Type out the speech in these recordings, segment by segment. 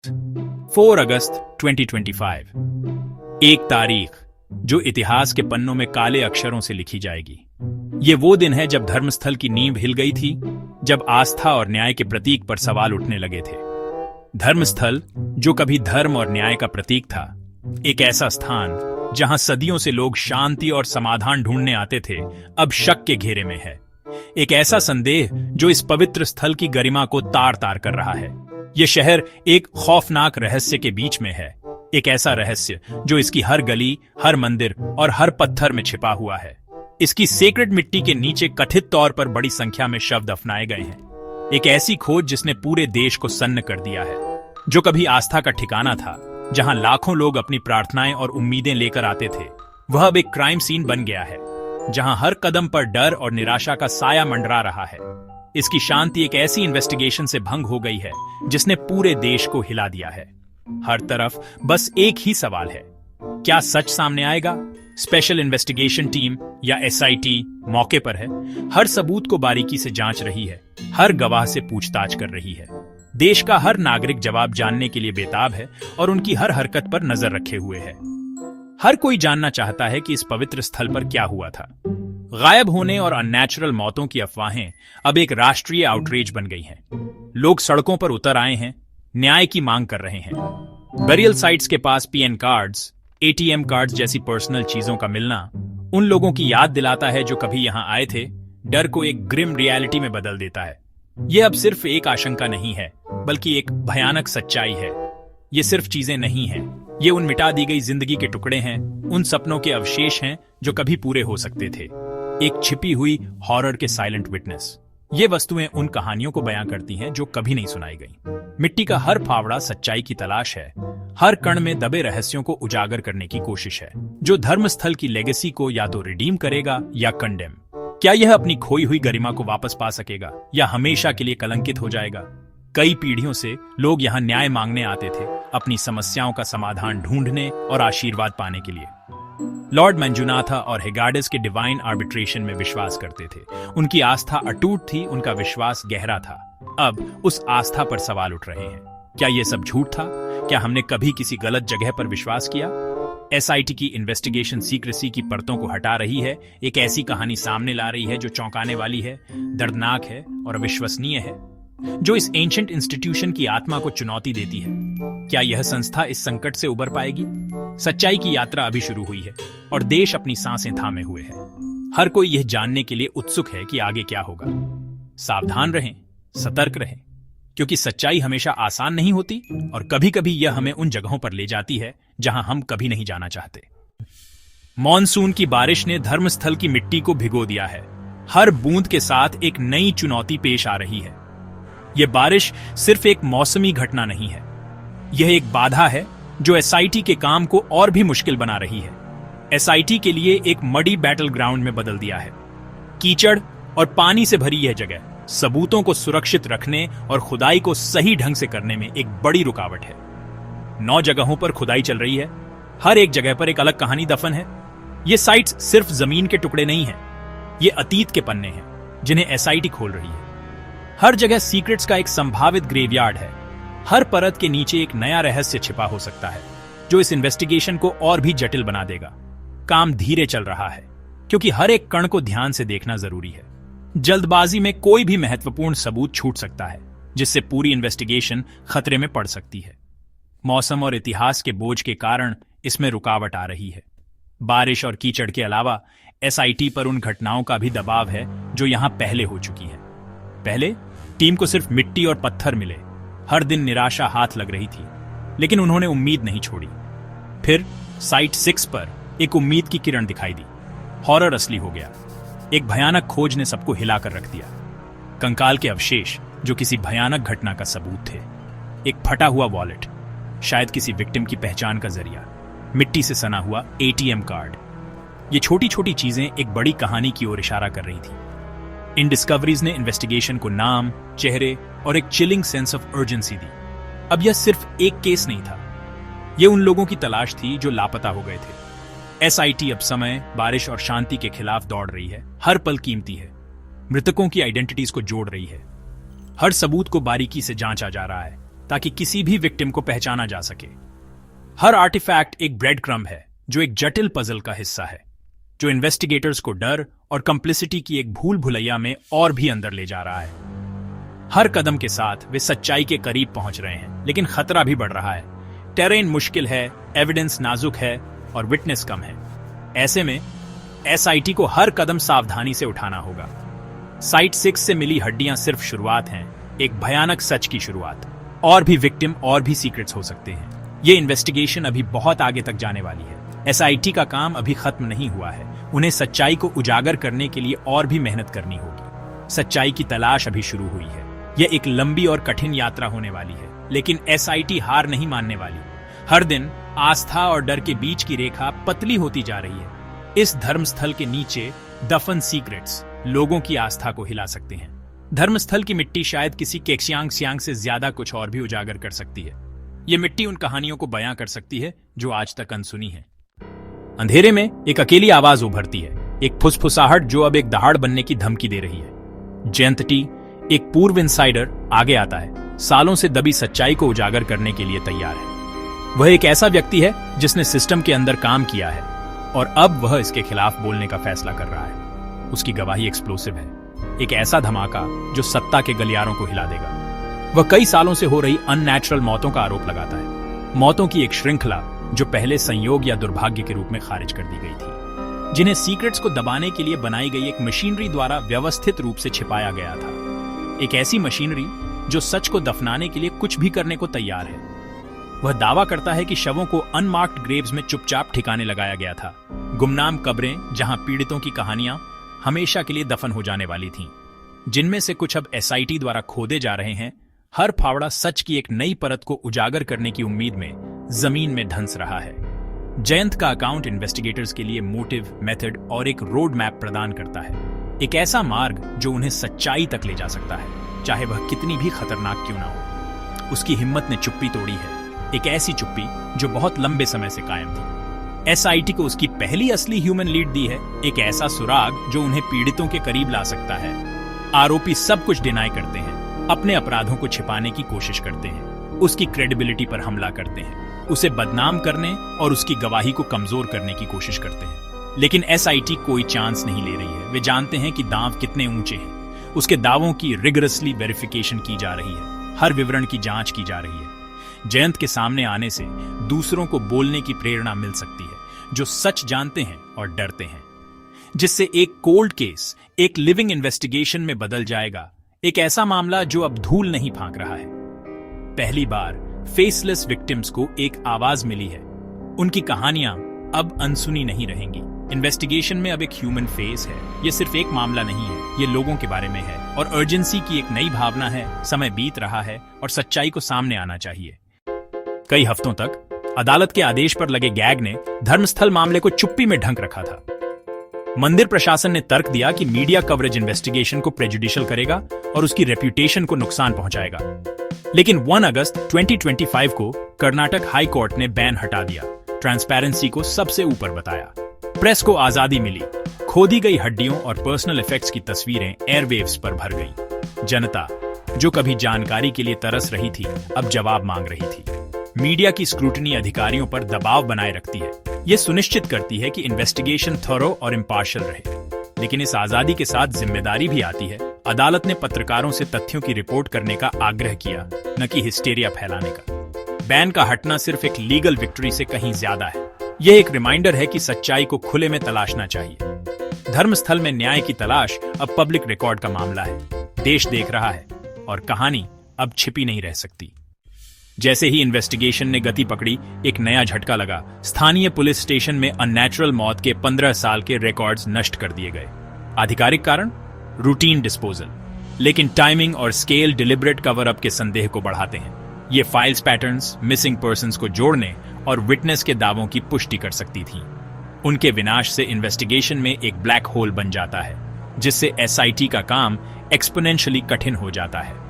4 अगस्त 2025। एक तारीख जो इतिहास के पन्नों में काले अक्षरों से लिखी जाएगी। ये वो दिन है जब धर्मस्थल की नींव हिल गई थी, जब आस्था और न्याय के प्रतीक पर सवाल उठने लगे थे। धर्मस्थल, जो कभी धर्म और न्याय का प्रतीक था, एक ऐसा स्थान जहां सदियों से लोग शांति और समाधान ढूंढने आते थे, अब शक के घेरे में है। एक ऐसा संदेह जो इस पवित्र स्थल की गरिमा को तार तार कर रहा है। ये शहर एक खौफनाक रहस्य के बीच में है, एक ऐसा रहस्य जो इसकी हर गली, हर मंदिर और हर पत्थर में छिपा हुआ है। इसकी सेक्रेड मिट्टी के नीचे कथित तौर पर बड़ी संख्या में शव दफनाए गए हैं। एक ऐसी खोज जिसने पूरे देश को सन्न कर दिया है। जो कभी आस्था का ठिकाना था, जहां लाखों लोग अपनी प्रार्थनाएं और उम्मीदें लेकर आते थे, वह अब एक क्राइम सीन बन गया है, जहां हर कदम पर डर और निराशा का साया मंडरा रहा है। इसकी शांति एक ऐसी इन्वेस्टिगेशन से भंग हो गई है जिसने पूरे देश को हिला दिया है। हर तरफ बस एक ही सवाल है, क्या सच सामने आएगा? स्पेशल इन्वेस्टिगेशन टीम या एसआईटी मौके पर है, हर सबूत को बारीकी से जांच रही है, हर गवाह से पूछताछ कर रही है। देश का हर नागरिक जवाब जानने के लिए बेताब है और उनकी हर हरकत पर नजर रखे हुए है। हर कोई जानना चाहता है कि इस पवित्र स्थल पर क्या हुआ था। गायब होने और अननेचुरल मौतों की अफवाहें अब एक राष्ट्रीय आउटरीच बन गई हैं। लोग सड़कों पर उतर आए हैं, न्याय की मांग कर रहे हैं। बेरियल साइट्स के पास पीएन कार्ड्स, एटीएम कार्ड्स जैसी पर्सनल चीजों का मिलना उन लोगों की याद दिलाता है जो कभी यहां आए थे, डर को एक ग्रिम रियलिटी में बदल देता है। यह अब सिर्फ एक आशंका नहीं है, बल्कि एक भयानक सच्चाई है। ये सिर्फ चीजें नहीं हैं, ये उन मिटा दी गई जिंदगी के टुकड़े हैं, उन सपनों के अवशेष हैं जो कभी पूरे हो सकते थे। एक छिपी हुई हॉरर के साइलेंट विटनेस। ये वस्तुएं उन कहानियों को बयां करती हैं जो कभी नहीं सुनाई गई। मिट्टी का हर फावड़ा सच्चाई की तलाश है, हर कण में दबे रहस्यों को उजागर करने की कोशिश है, जो धर्मस्थल की लेगेसी को या तो रिडीम करेगा या कंडेम। क्या यह अपनी खोई हुई गरिमा को वापस पा सकेगा या हमेशा के लिए कलंकित हो जाएगा? कई पीढ़ियों से लोग यहाँ न्याय मांगने आते थे, अपनी समस्याओं का समाधान ढूंढने और आशीर्वाद पाने के लिए। लॉर्ड मंजुनाथा और हेगार्डिस के डिवाइन आर्बिट्रेशन में विश्वास करते थे। उनकी आस्था अटूट थी, उनका विश्वास गहरा था। अब उस आस्था पर सवाल उठ रहे हैं, क्या यह सब झूठ था? क्या हमने कभी किसी गलत जगह पर विश्वास किया? एसआईटी की इन्वेस्टिगेशन सीक्रेसी की परतों को हटा रही है, एक ऐसी कहानी सामने ला रही है जो चौंकाने वाली है, दर्दनाक है और अविश्वसनीय है, जो इस एंशिएंट इंस्टीट्यूशन की आत्मा को चुनौती देती है। क्या यह संस्था इस संकट से उबर पाएगी? सच्चाई की यात्रा अभी शुरू हुई है और देश अपनी सांसें थामे हुए है। हर कोई यह जानने के लिए उत्सुक है कि आगे क्या होगा। सावधान रहें, सतर्क रहें, क्योंकि सच्चाई हमेशा आसान नहीं होती और कभी-कभी यह हमें उन जगहों पर ले जाती है जहां हम कभी नहीं जाना चाहते। मॉनसून की बारिश ने धर्मस्थल की मिट्टी को भिगो दिया है। हर बूंद के साथ एक नई चुनौती पेश आ रही है। यह बारिश सिर्फ एक मौसमी घटना नहीं है, यह एक बाधा है जो एसआईटी के काम को और भी मुश्किल बना रही है। एसआईटी के लिए एक मडी बैटल ग्राउंड में बदल दिया है। कीचड़ और पानी से भरी यह जगह सबूतों को सुरक्षित रखने और खुदाई को सही ढंग से करने में एक बड़ी रुकावट है। 9 जगहों पर खुदाई चल रही है, हर एक जगह पर एक अलग कहानी दफन है। ये साइट्स सिर्फ जमीन के टुकड़े नहीं हैं, ये अतीत के पन्ने हैं जिन्हें एसआईटी खोल रही है। हर जगह सीक्रेट्स का एक संभावित ग्रेवयार्ड है। हर परत के नीचे एक नया रहस्य छिपा हो सकता है जो इस इन्वेस्टिगेशन को और भी जटिल बना देगा। काम धीरे चल रहा है क्योंकि हर एक कण को ध्यान से देखना जरूरी है। जल्दबाजी में कोई भी महत्वपूर्ण सबूत छूट सकता है, जिससे पूरी इन्वेस्टिगेशन खतरे में पड़ सकती है। मौसम और इतिहास के बोझ के कारण इसमें रुकावट आ रही है। बारिश और कीचड़ के अलावा एसआईटी पर उन घटनाओं का भी दबाव है जो यहां पहले हो चुकी है। पहले टीम को सिर्फ मिट्टी और पत्थर मिले, हर दिन निराशा हाथ लग रही थी, लेकिन उन्होंने उम्मीद नहीं छोड़ी। फिर साइट 6 पर एक उम्मीद की किरण दिखाई दी। हॉरर असली हो गया। एक भयानक खोज ने सबको हिलाकर रख दिया। कंकाल के अवशेष जो किसी भयानक घटना का सबूत थे, एक फटा हुआ वॉलेट, शायद किसी विक्टिम की पहचान का जरिया, मिट्टी से सना हुआ एटीएम कार्ड। ये छोटी छोटी चीजें एक बड़ी कहानी की ओर इशारा कर रही थी। इन डिस्कवरीज ने इन्वेस्टिगेशन को नाम, चेहरे और एक चिलिंग सेंस ऑफ अर्जेंसी दी। अब यह सिर्फ एक केस नहीं था, यह उन लोगों की तलाश थी जो लापता हो गए थे। एसआईटी अब समय, बारिश और शांति के खिलाफ दौड़ रही है। हर पल कीमती है। मृतकों की आइडेंटिटीज को जोड़ रही है। हर सबूत को बारीकी से जांचा जा रहा है। ताकि किसी भी विक्टिम को पहचाना जा सके। हर आर्टिफैक्ट एक ब्रेड क्रम्ब है जो एक जटिल पजल का हिस्सा है, जो इन्वेस्टिगेटर्स को डर और कंप्लिसिटी की एक भूल भुलैया में और भी अंदर ले जा रहा है। हर कदम के साथ वे सच्चाई के करीब पहुंच रहे हैं, लेकिन खतरा भी बढ़ रहा है। टेरेन मुश्किल है, एविडेंस नाजुक है और विटनेस कम है। ऐसे में एसआईटी को हर कदम सावधानी से उठाना होगा। साइट 6 से मिली हड्डियां सिर्फ शुरुआत हैं, एक भयानक सच की शुरुआत। और भी विक्टिम और भी सीक्रेट्स हो सकते हैं। ये इन्वेस्टिगेशन अभी बहुत आगे तक जाने वाली है। एसआईटी का काम अभी खत्म नहीं हुआ है। उन्हें सच्चाई को उजागर करने के लिए और भी मेहनत करनी होगी। सच्चाई की तलाश अभी शुरू हुई है। यह एक लंबी और कठिन यात्रा होने वाली है, लेकिन एसआईटी हार नहीं मानने वाली। हर दिन आस्था और डर के बीच की रेखा पतली होती जा रही है। इस धर्मस्थल के नीचे दफन सीक्रेट्स लोगों की आस्था को हिला सकते हैं। धर्मस्थल की मिट्टी शायद किसी केक्सियांग सियांग से ज्यादा कुछ और भी उजागर कर सकती है। ये मिट्टी उन कहानियों को बयां कर सकती है जो आज तक अनसुनी है। अंधेरे में एक अकेली आवाज उभरती है, एक फुसफुसाहट जो अब एक दहाड़ बनने की धमकी दे रही है। जयंत टी, एक पूर्व इनसाइडर, आगे आता है, सालों से दबी सच्चाई को उजागर करने के लिए तैयार है। वह एक ऐसा व्यक्ति है जिसने सिस्टम के अंदर काम किया है और अब वह इसके खिलाफ बोलने का फैसला कर रहा है। उसकी गवाही एक्सप्लोसिव है, एक ऐसा धमाका जो सत्ता के गलियारों को हिला देगा। वह कई सालों से हो रही अननेचुरल मौतों का आरोप लगाता है, मौतों की एक श्रृंखला जो पहले संयोग या दुर्भाग्य के रूप में खारिज कर दी गई थी, जिन्हें सीक्रेट्स को दबाने के लिए बनाई गई एक मशीनरी द्वारा व्यवस्थित रूप से छिपाया गया था। एक ऐसी मशीनरी जो सच को दफनाने के लिए कुछ भी करने को तैयार है। वह दावा करता है कि शवों को अनमार्क्ड ग्रेव्स में चुपचाप ठिकाने लगाया गया था, गुमनाम कब्रें जहां पीड़ितों की कहानियां हमेशा के लिए दफन हो जाने वाली थीं, जिनमें से कुछ अब एसआईटी द्वारा खोदे जा रहे हैं। हर फावड़ा सच की एक नई परत को उजागर करने की उम्मीद में जमीन में धंस रहा है। जयंत का अकाउंट इन्वेस्टिगेटर्स के लिए मोटिव, मेथड और एक रोड मैप प्रदान करता है, एक ऐसा मार्ग जो उन्हें सच्चाई तक ले जा सकता है, चाहे वह कितनी भी खतरनाक क्यों ना हो। उसकी हिम्मत ने चुप्पी तोड़ी है, एक ऐसी चुप्पी जो बहुत लंबे समय से कायम थी। एसआईटी को उसकी पहली असली ह्यूमन लीड दी है, एक ऐसा सुराग जो उन्हें पीड़ितों के करीब ला सकता है। आरोपी सब कुछ डिनाई करते हैं, अपने अपराधों को छिपाने की कोशिश करते हैं, उसकी क्रेडिबिलिटी पर हमला करते हैं, उसे बदनाम करने और उसकी गवाही को कमजोर करने की कोशिश करते हैं। लेकिन एसआईटी कोई चांस नहीं ले रही है। वे जानते हैं कि दांव कितने ऊंचे हैं। उसके दावों की रिगरसली वेरिफिकेशन की जा रही है, हर विवरण की जांच की जा रही है। जयंत के सामने आने से दूसरों को बोलने की प्रेरणा मिल सकती है, जो सच जानते हैं और डरते हैं, जिससे एक कोल्ड केस एक लिविंग इन्वेस्टिगेशन में बदल जाएगा, एक ऐसा मामला जो अब धूल नहीं फांक रहा है। पहली बार फेसलेस विक्टिम्स को एक आवाज मिली है। उनकी कहानियां अब अनसुनी नहीं रहेंगी। इन्वेस्टिगेशन में अब एक ह्यूमन फेस है। यह सिर्फ एक मामला नहीं है, ये लोगों के बारे में है और अर्जेंसी की एक नई भावना है। समय बीत रहा है और सच्चाई को सामने आना चाहिए। कई हफ्तों तक अदालत के आदेश पर लगे गैग ने धर्मस्थल मामले को चुप्पी में ढक रखा था। मंदिर प्रशासन ने तर्क दिया कि मीडिया कवरेज इन्वेस्टिगेशन को प्रेजुडिशियल करेगा और उसकी रेप्यूटेशन को नुकसान पहुंचाएगा। लेकिन 1 अगस्त 2025 को कर्नाटक हाई कोर्ट ने बैन हटा दिया, ट्रांसपेरेंसी को सबसे ऊपर बताया, प्रेस को आजादी मिली, खोदी गई हड्डियों और पर्सनल इफेक्ट्स की तस्वीरें एयरवेव्स पर भर गई। जनता जो कभी जानकारी के लिए तरस रही थी, अब जवाब मांग रही थी। मीडिया की स्क्रूटनी अधिकारियों पर दबाव बनाए रखती है। यह सुनिश्चित करती है कि इन्वेस्टिगेशन थॉरो और इम्पार्शियल रहे। लेकिन इस आजादी के साथ जिम्मेदारी भी आती है। अदालत ने पत्रकारों से तथ्यों की रिपोर्ट करने का आग्रह किया, न कि हिस्टेरिया फैलाने का। बैन का हटना सिर्फ एक लीगल विक्ट्री से कहीं ज्यादा है। यह एक रिमाइंडर है कि सच्चाई को खुले में तलाशना चाहिए। धर्मस्थल में न्याय की तलाश अब पब्लिक रिकॉर्ड का मामला है। देश देख रहा है और कहानी अब छिपी नहीं रह सकती। जैसे ही इन्वेस्टिगेशन ने गति पकड़ी, एक नया झटका लगा। स्थानीय पुलिस स्टेशन में अननेचुरल मौत के 15 साल के रिकॉर्ड्स नष्ट कर दिए गए। आधिकारिक कारण रूटीन डिस्पोजल, लेकिन टाइमिंग और स्केल डिलिबरेट कवर अप के संदेह को बढ़ाते हैं। ये फाइल्स पैटर्न्स मिसिंग पर्सन्स को जोड़ने और विटनेस के दावों की पुष्टि कर सकती थीं। उनके विनाश से इन्वेस्टिगेशन में एक ब्लैक होल बन जाता है, जिससे एसआईटी का काम एक्सपोनेंशियली कठिन हो जाता है।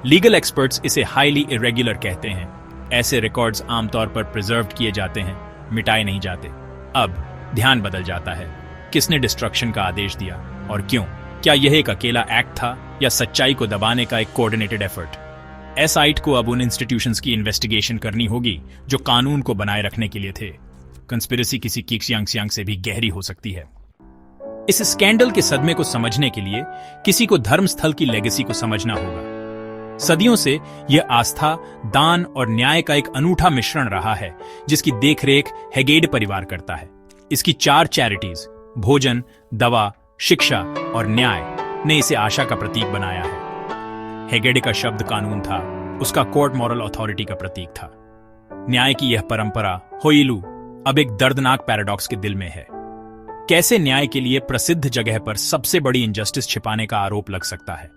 लीगल एक्सपर्ट्स इसे हाईली इरेगुलर कहते हैं। ऐसे रिकॉर्ड्स आमतौर पर प्रिजर्व्ड किए जाते हैं, मिटाए नहीं जाते। अब ध्यान बदल जाता है। किसने डिस्ट्रक्शन का आदेश दिया और क्यों? क्या यह एक अकेला एक्ट था या सच्चाई को दबाने का एक कोऑर्डिनेटेड एफर्ट? एसआईटी को अब उन इंस्टीट्यूशंस की इन्वेस्टिगेशन करनी होगी जो कानून को बनाए रखने के लिए थे। कंस्पिरेसी किसी किक्सियांग से भी गहरी हो सकती है। इस स्कैंडल के सदमे को समझने के लिए किसी को धर्मस्थल की लेगेसी को समझना होगा। सदियों से यह आस्था, दान और न्याय का एक अनूठा मिश्रण रहा है जिसकी देखरेख हेगेड परिवार करता है। इसकी 4 चैरिटीज भोजन, दवा, शिक्षा और न्याय ने इसे आशा का प्रतीक बनाया है। हेगेड का शब्द कानून था, उसका कोर्ट मॉरल अथॉरिटी का प्रतीक था। न्याय की यह परंपरा होइलू अब एक दर्दनाक पैराडॉक्स के दिल में है। कैसे न्याय के लिए प्रसिद्ध जगह पर सबसे बड़ी इनजस्टिस छिपाने का आरोप लग सकता है?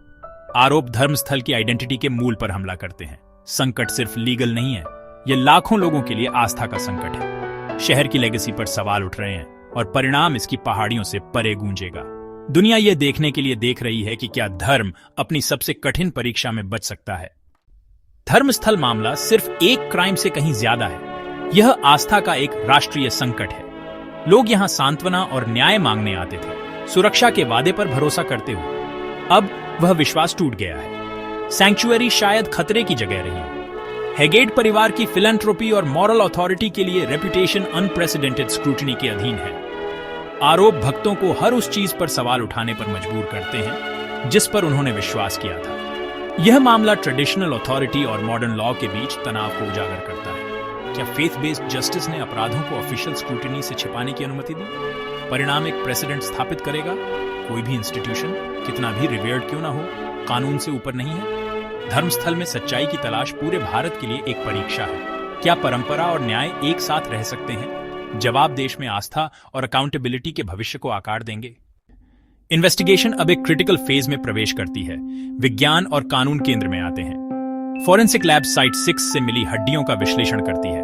आरोप धर्मस्थल की आइडेंटिटी के मूल पर हमला करते हैं। संकट सिर्फ लीगल नहीं है, यह लाखों लोगों के लिए आस्था का संकट है। शहर की लेगेसी पर सवाल उठ रहे हैं और परिणाम इसकी पहाड़ियों से परे गूंजेगा। दुनिया यह देखने के लिए देख रही है कि क्या धर्म अपनी सबसे कठिन परीक्षा में बच सकता है। धर्मस्थल मामला सिर्फ एक क्राइम से कहीं ज्यादा है। यह आस्था का एक राष्ट्रीय संकट है। लोग यहां सांत्वना और न्याय मांगने आते थे, सुरक्षा के वादे पर भरोसा करते हुए। अब वह विश्वास टूट गया है। सैंक्चुअरी शायद खतरे की जगह रही है। हेगेड परिवार की फिलैंथ्रोपी और मॉरल अथॉरिटी के लिए रेपुटेशन अनप्रेसिडेंटेड स्क्रूटनी के अधीन है। आरोप भक्तों को हर उस चीज पर सवाल उठाने पर मजबूर करते हैं जिस पर उन्होंने विश्वास किया था। यह मामला ट्रेडिशनल अथॉरिटी और मॉडर्न लॉ के बीच तनाव को उजागर करता है। क्या फेथ बेस्ड जस्टिस ने अपराधों को ऑफिशियल स्क्रूटनी से छिपाने की अनुमति दी? परिणाम एक प्रेसिडेंट स्थापित करेगा। कोई भी इंस्टीट्यूशन, कितना भी रिवेयर्ड क्यों ना हो, कानून से ऊपर नहीं है। धर्मस्थल में सच्चाई की तलाश पूरे भारत के लिए एक परीक्षा है। क्या परंपरा और न्याय एक साथ रह सकते हैं? जवाब देश में आस्था और अकाउंटेबिलिटी के भविष्य को आकार देंगे। इन्वेस्टिगेशन अब एक क्रिटिकल फेज में प्रवेश करती है। विज्ञान और कानून केंद्र में आते हैं। फॉरेंसिक लैब साइट 6 से मिली हड्डियों का विश्लेषण करती है।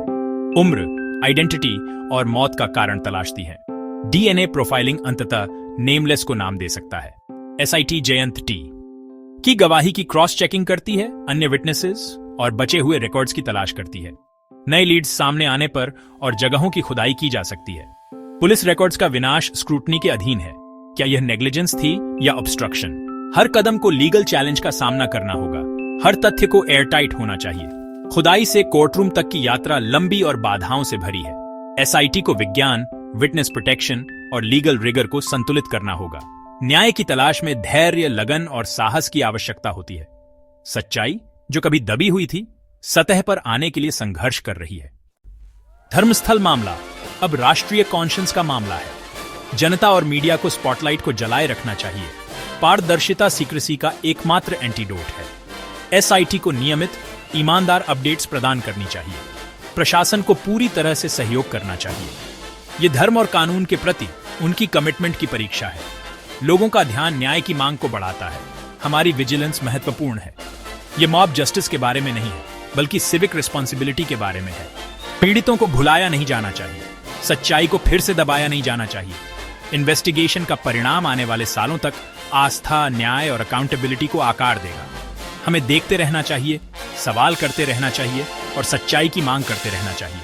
उम्र, आइडेंटिटी और मौत का कारण तलाशती है। डीएनए प्रोफाइलिंग अंततः नेमलेस को नाम दे सकता है। एसआईटी जयंत टी की गवाही की क्रॉस चेकिंग करती है, अन्य विटनेसेस और बचे हुए रिकॉर्ड्स की तलाश करती है। नए लीड्स सामने आने पर और जगहों की खुदाई की जा सकती है। पुलिस रिकॉर्ड्स का विनाश स्क्रूटनी के अधीन है। क्या यह नेग्लिजेंस थी या ऑब्स्ट्रक्शन? हर कदम को लीगल चैलेंज का सामना करना होगा। हर तथ्य को एयरटाइट होना चाहिए। खुदाई से कोर्टरूम तक की यात्रा लंबी और बाधाओं से भरी है। एसआईटी को विज्ञान, विटनेस प्रोटेक्शन और लीगल रिगर को संतुलित करना होगा। न्याय की तलाश में धैर्य, लगन और साहस की आवश्यकता होती है। सच्चाई जो कभी दबी हुई थी, सतह पर आने के लिए संघर्ष कर रही है। धर्मस्थल मामला अब राष्ट्रीय कॉन्शियंस का मामला है। जनता और मीडिया को स्पॉटलाइट को जलाए रखना चाहिए। पारदर्शिता सीक्रेसी का एकमात्र एंटीडोट है। एसआईटी को नियमित, ईमानदार अपडेट्स प्रदान करनी चाहिए। प्रशासन को पूरी तरह से सहयोग करना चाहिए। यह धर्म और कानून के प्रति उनकी कमिटमेंट की परीक्षा है। लोगों का ध्यान न्याय की मांग को बढ़ाता है। हमारी विजिलेंस महत्वपूर्ण है। यह मॉब जस्टिस के बारे में नहीं है, बल्कि सिविक रिस्पॉन्सिबिलिटी के बारे में है। पीड़ितों को भुलाया नहीं जाना चाहिए। सच्चाई को फिर से दबाया नहीं जाना चाहिए। इन्वेस्टिगेशन का परिणाम आने वाले सालों तक आस्था, न्याय और अकाउंटेबिलिटी को आकार देगा। हमें देखते रहना चाहिए, सवाल करते रहना चाहिए और सच्चाई की मांग करते रहना चाहिए।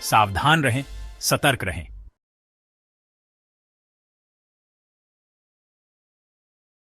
सावधान रहें, सतर्क रहें।